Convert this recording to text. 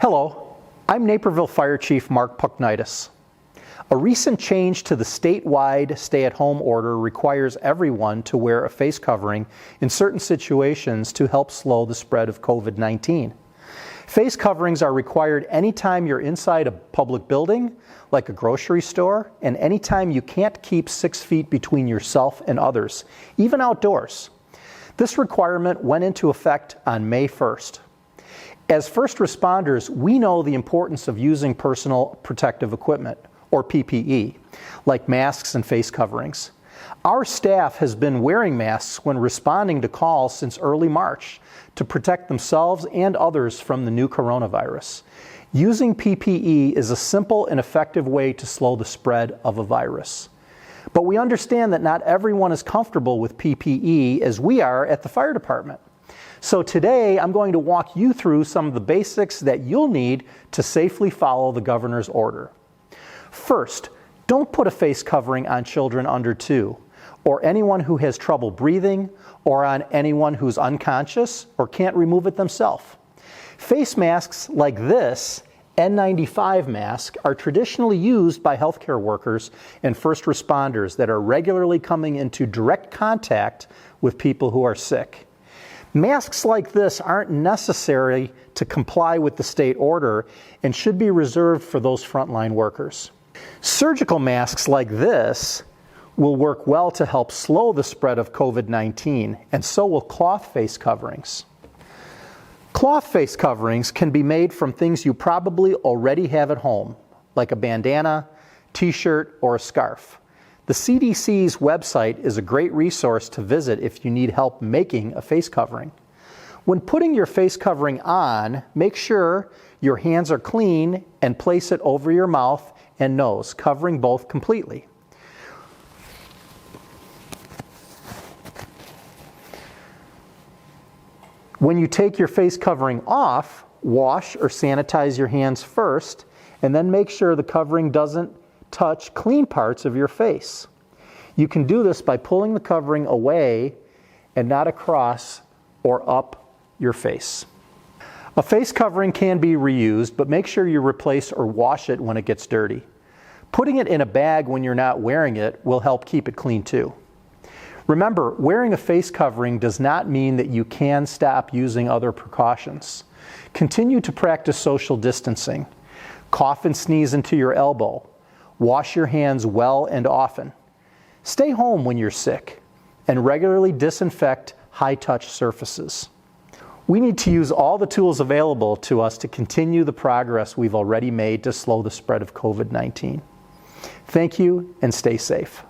Hello, I'm Naperville Fire Chief Mark Puknaitis. A recent change to the statewide stay-at-home order requires everyone to wear a face covering in certain situations to help slow the spread of COVID-19. Face coverings are required anytime you're inside a public building, like a grocery store, and anytime you can't keep 6 feet between yourself and others, even outdoors. This requirement went into effect on May 1st. As first responders, we know the importance of using personal protective equipment, or PPE, like masks and face coverings. Our staff has been wearing masks when responding to calls since early March to protect themselves and others from the new coronavirus. Using PPE is a simple and effective way to slow the spread of a virus. But we understand that not everyone is comfortable with PPE as we are at the fire department. So today I'm going to walk you through some of the basics that you'll need to safely follow the governor's order. First, don't put a face covering on children under 2, or anyone who has trouble breathing, or on anyone who's unconscious or can't remove it themselves. Face masks like this N95 mask are traditionally used by healthcare workers and first responders that are regularly coming into direct contact with people who are sick. Masks like this aren't necessary to comply with the state order and should be reserved for those frontline workers. Surgical masks like this will work well to help slow the spread of COVID-19, and so will cloth face coverings. Cloth face coverings can be made from things you probably already have at home, like a bandana, t-shirt, or a scarf. The CDC's website is a great resource to visit if you need help making a face covering. When putting your face covering on, make sure your hands are clean and place it over your mouth and nose, covering both completely. When you take your face covering off, wash or sanitize your hands first, and then make sure the covering doesn't touch clean parts of your face. You can do this by pulling the covering away and not across or up your face. A face covering can be reused, but make sure you replace or wash it when it gets dirty. Putting it in a bag when you're not wearing it will help keep it clean too. Remember, wearing a face covering does not mean that you can stop using other precautions. Continue to practice social distancing. Cough and sneeze into your elbow. Wash your hands well and often. Stay home when you're sick, and regularly disinfect high-touch surfaces. We need to use all the tools available to us to continue the progress we've already made to slow the spread of COVID-19. Thank you, and stay safe.